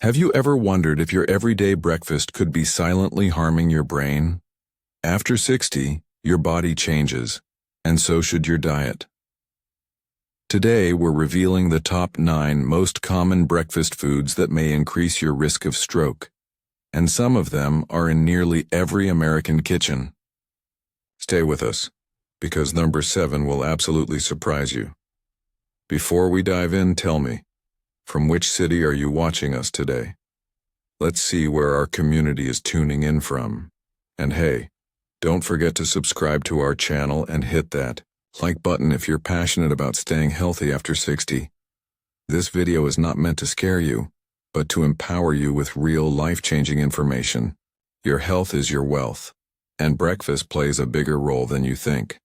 Have you ever wondered if your everyday breakfast could be silently harming your brain? After 60, your body changes, and so should your diet. Today, we're revealing the top 9 most common breakfast foods that may increase your risk of stroke, and some of them are in nearly every American kitchen. Stay with us, because number 7 will absolutely surprise you. Before we dive in, tell me, from which city are you watching us today? Let's see where our community is tuning in from. And hey, don't forget to subscribe to our channel and hit that like button if you're passionate about staying healthy after 60. This video is not meant to scare you, but to empower you with real life-changing information. Your health is your wealth, and breakfast plays a bigger role than you think.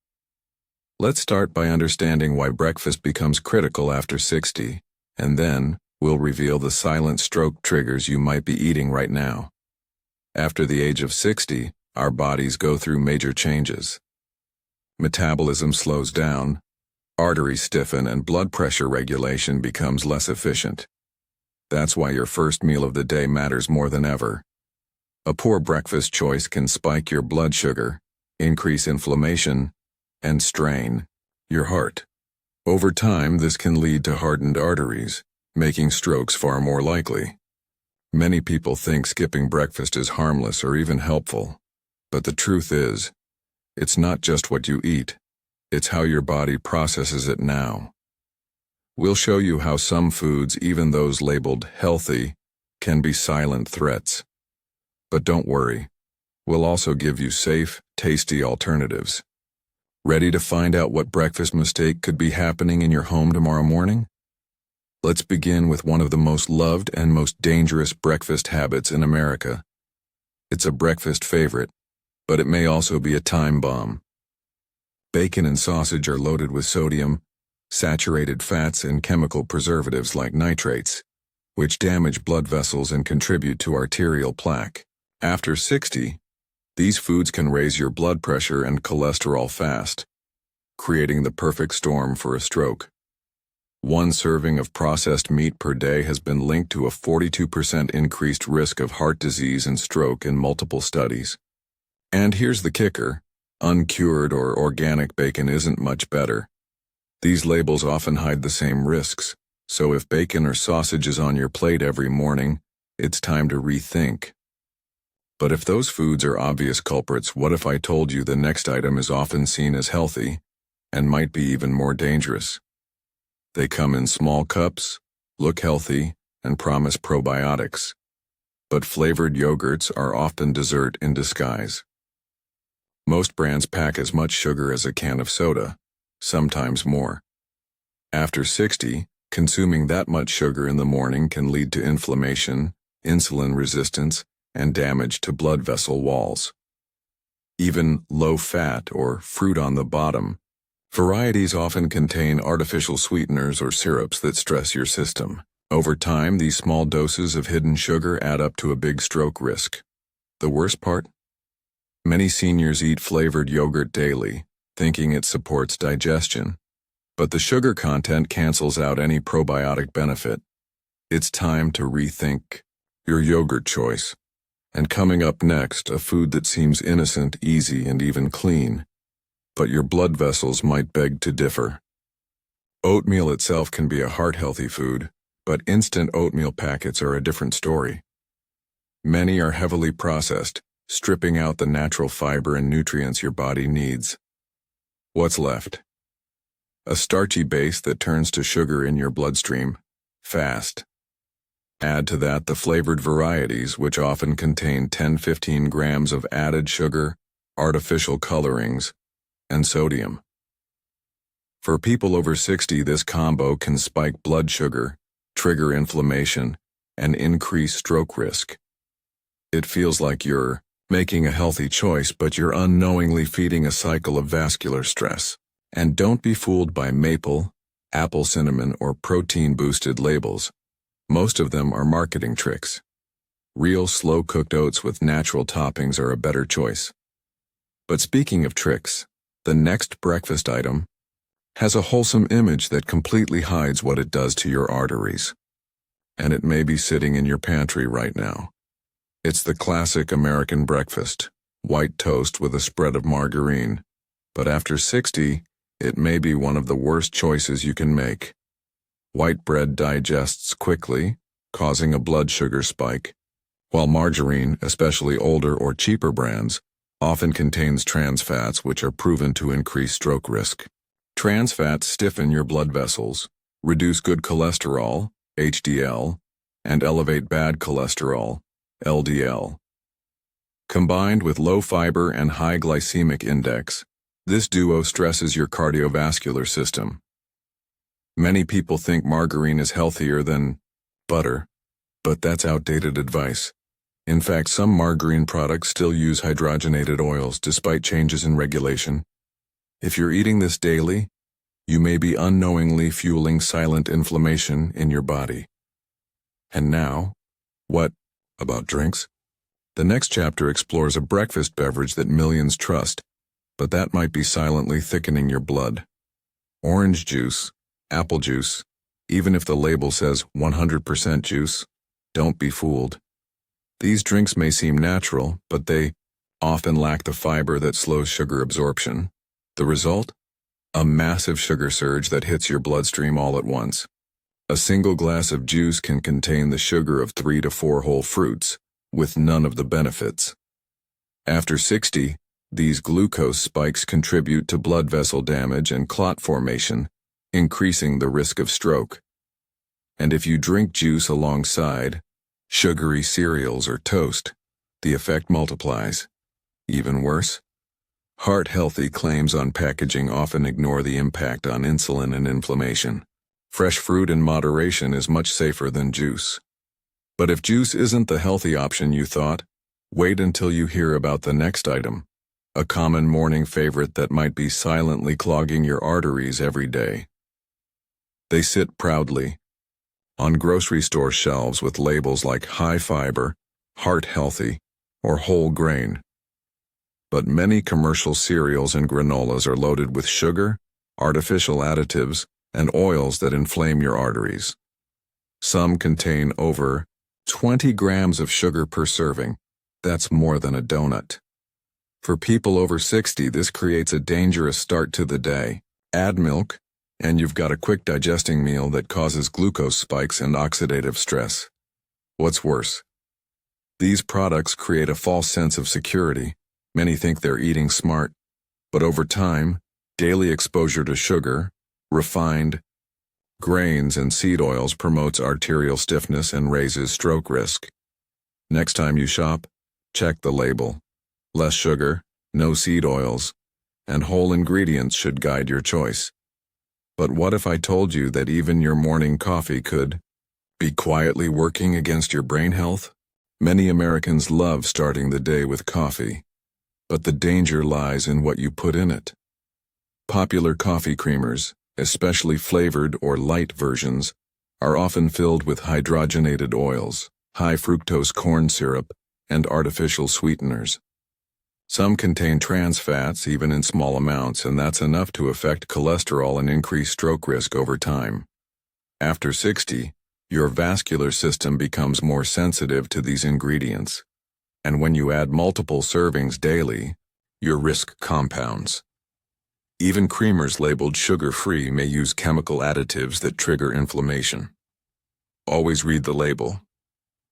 Let's start by understanding why breakfast becomes critical after 60, and then we'll reveal the silent stroke triggers you might be eating right now. After the age of 60, our bodies go through major changes. Metabolism slows down, arteries stiffen, and blood pressure regulation becomes less efficient. That's why your first meal of the day matters more than ever. A poor breakfast choice can spike your blood sugar, increase inflammation, and strain your heart. Over time, this can lead to hardened arteries, making strokes far more likely. Many people think skipping breakfast is harmless or even helpful, but the truth is, it's not just what you eat, it's how your body processes it now. We'll show you how some foods, even those labeled healthy, can be silent threats. But don't worry, we'll also give you safe, tasty alternatives. Ready to find out what breakfast mistake could be happening in your home tomorrow morning? Let's begin with one of the most loved and most dangerous breakfast habits in America. It's a breakfast favorite, but it may also be a time bomb. Bacon and sausage are loaded with sodium, saturated fats, and chemical preservatives like nitrates, which damage blood vessels and contribute to arterial plaque. After 60, these foods can raise your blood pressure and cholesterol fast, creating the perfect storm for a stroke. One serving of processed meat per day has been linked to a 42% increased risk of heart disease and stroke in multiple studies. And here's the kicker, uncured or organic bacon isn't much better. These labels often hide the same risks, so if bacon or sausage is on your plate every morning, it's time to rethink. But if those foods are obvious culprits, what if I told you the next item is often seen as healthy, and might be even more dangerous? They come in small cups, look healthy, and promise probiotics. But flavored yogurts are often dessert in disguise. Most brands pack as much sugar as a can of soda, sometimes more. After 60, consuming that much sugar in the morning can lead to inflammation, insulin resistance, and damage to blood vessel walls. Even low-fat or fruit on the bottom varieties often contain artificial sweeteners or syrups that stress your system. Over time, these small doses of hidden sugar add up to a big stroke risk. The worst part? Many seniors eat flavored yogurt daily, thinking it supports digestion. But the sugar content cancels out any probiotic benefit. It's time to rethink your yogurt choice. And coming up next, a food that seems innocent, easy, and even clean. But your blood vessels might beg to differ. Oatmeal itself can be a heart-healthy food, but instant oatmeal packets are a different story. Many are heavily processed, stripping out the natural fiber and nutrients your body needs. What's left? A starchy base that turns to sugar in your bloodstream, fast. Add to that the flavored varieties, which often contain 10-15 grams of added sugar, artificial colorings, and sodium. For people over 60, this combo can spike blood sugar, trigger inflammation, and increase stroke risk. It feels like you're making a healthy choice, but you're unknowingly feeding a cycle of vascular stress. And don't be fooled by maple, apple cinnamon, or protein-boosted labels. Most of them are marketing tricks. Real slow-cooked oats with natural toppings are a better choice. But speaking of tricks, the next breakfast item has a wholesome image that completely hides what it does to your arteries. and it may be sitting in your pantry right now. It's the classic American breakfast, white toast with a spread of margarine. But after 60, it may be one of the worst choices you can make. White bread digests quickly, causing a blood sugar spike, while margarine, especially older or cheaper brands, often contains trans fats which are proven to increase stroke risk. Trans fats stiffen your blood vessels, reduce good cholesterol, HDL, and elevate bad cholesterol, LDL. Combined with low fiber and high glycemic index, this duo stresses your cardiovascular system. Many people think margarine is healthier than butter, but that's outdated advice. In fact, some margarine products still use hydrogenated oils despite changes in regulation. If you're eating this daily, you may be unknowingly fueling silent inflammation in your body. And now, what about drinks? The next chapter explores a breakfast beverage that millions trust, but that might be silently thickening your blood. Orange juice, apple juice, even if the label says 100% juice, don't be fooled. These drinks may seem natural, but they often lack the fiber that slows sugar absorption. The result? A massive sugar surge that hits your bloodstream all at once. A single glass of juice can contain the sugar of 3 to 4 whole fruits, with none of the benefits. After 60, these glucose spikes contribute to blood vessel damage and clot formation, increasing the risk of stroke. And if you drink juice alongside sugary cereals or toast, the effect multiplies. Even worse, heart-healthy claims on packaging often ignore the impact on insulin and inflammation. Fresh fruit in moderation is much safer than juice. But if juice isn't the healthy option you thought, wait until you hear about the next item, a common morning favorite that might be silently clogging your arteries every day. They sit proudly on grocery store shelves with labels like high fiber, heart healthy, or whole grain. But many commercial cereals and granolas are loaded with sugar, artificial additives, and oils that inflame your arteries. Some contain over 20 grams of sugar per serving. That's more than a donut. For people over 60, this creates a dangerous start to the day. Add milk, and you've got a quick digesting meal that causes glucose spikes and oxidative stress. What's worse? These products create a false sense of security. Many think they're eating smart, but over time, daily exposure to sugar, refined grains, and seed oils promotes arterial stiffness and raises stroke risk. Next time you shop, check the label. Less sugar, no seed oils, and whole ingredients should guide your choice. But what if I told you that even your morning coffee could be quietly working against your brain health? Many Americans love starting the day with coffee, but the danger lies in what you put in it. Popular coffee creamers, especially flavored or light versions, are often filled with hydrogenated oils, high fructose corn syrup, and artificial sweeteners. Some contain trans fats even in small amounts, and that's enough to affect cholesterol and increase stroke risk over time. After 60, your vascular system becomes more sensitive to these ingredients, and when you add multiple servings daily, your risk compounds. Even creamers labeled sugar-free may use chemical additives that trigger inflammation. Always read the label,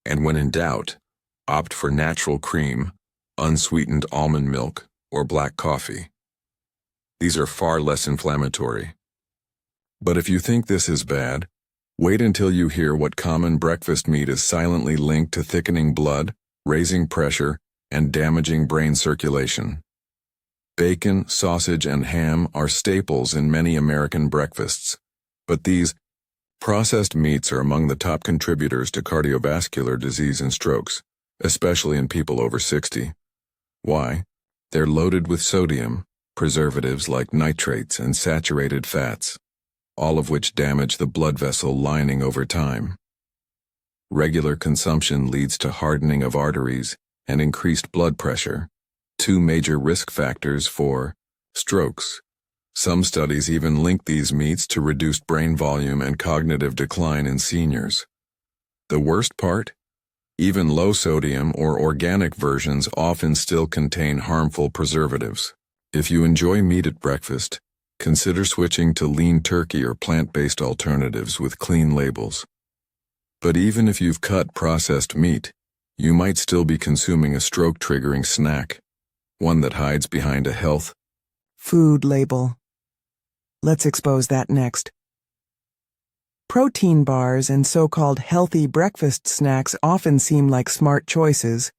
and when in doubt, opt for natural cream, unsweetened almond milk, or black coffee. These are far less inflammatory. But if you think this is bad, wait until you hear what common breakfast meat is silently linked to thickening blood, raising pressure, and damaging brain circulation. Bacon, sausage, and ham are staples in many American breakfasts, but these processed meats are among the top contributors to cardiovascular disease and strokes, especially in people over 60. Why? They're loaded with sodium, preservatives like nitrates, and saturated fats, all of which damage the blood vessel lining over time. Regular consumption leads to hardening of arteries and increased blood pressure, two major risk factors for strokes. Some studies even link these meats to reduced brain volume and cognitive decline in seniors. The worst part? Even low-sodium or organic versions often still contain harmful preservatives. If you enjoy meat at breakfast, consider switching to lean turkey or plant-based alternatives with clean labels. But even if you've cut processed meat, you might still be consuming a stroke-triggering snack, one that hides behind a health food label. Let's expose that next. Protein bars and so-called healthy breakfast snacks often seem like smart choices,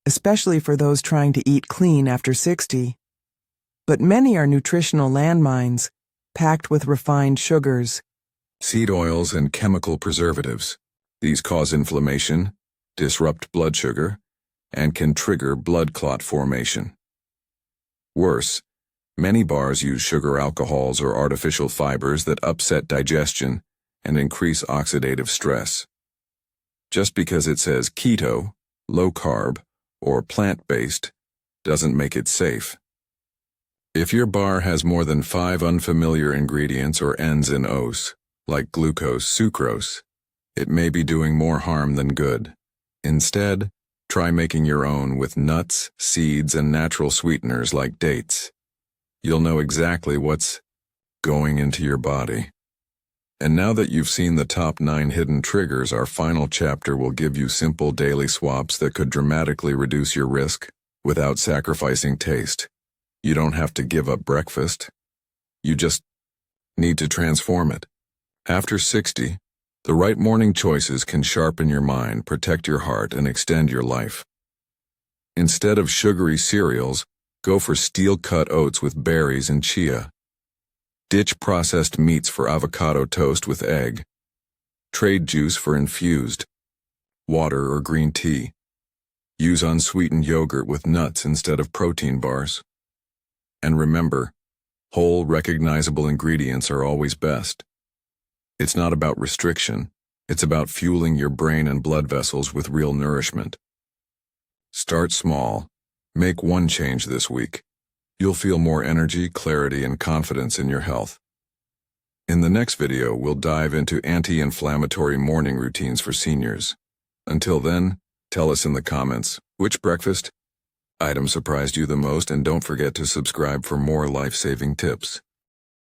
especially for those trying to eat clean after 60. But many are nutritional landmines, packed with refined sugars, seed oils, and chemical preservatives. These cause inflammation, disrupt blood sugar, and can trigger blood clot formation. Worse, many bars use sugar alcohols or artificial fibers that upset digestion and increase oxidative stress. Just because it says keto, low carb, or plant-based doesn't make it safe. If your bar has more than 5 unfamiliar ingredients or ends in ose, like glucose, sucrose, it may be doing more harm than good. Instead, try making your own with nuts, seeds, and natural sweeteners like dates. You'll know exactly what's going into your body. And now that you've seen the top 9 hidden triggers, our final chapter will give you simple daily swaps that could dramatically reduce your risk without sacrificing taste. You don't have to give up breakfast. You just need to transform it. After 60, the right morning choices can sharpen your mind, protect your heart, and extend your life. Instead of sugary cereals, go for steel-cut oats with berries and chia. Ditch processed meats for avocado toast with egg. Trade juice for infused water or green tea. Use unsweetened yogurt with nuts instead of protein bars. And remember, whole, recognizable ingredients are always best. It's not about restriction, it's about fueling your brain and blood vessels with real nourishment. Start small. Make one change this week. You'll feel more energy, clarity, and confidence in your health. In the next video, we'll dive into anti-inflammatory morning routines for seniors. Until then, tell us in the comments, which breakfast item surprised you the most, and don't forget to subscribe for more life-saving tips.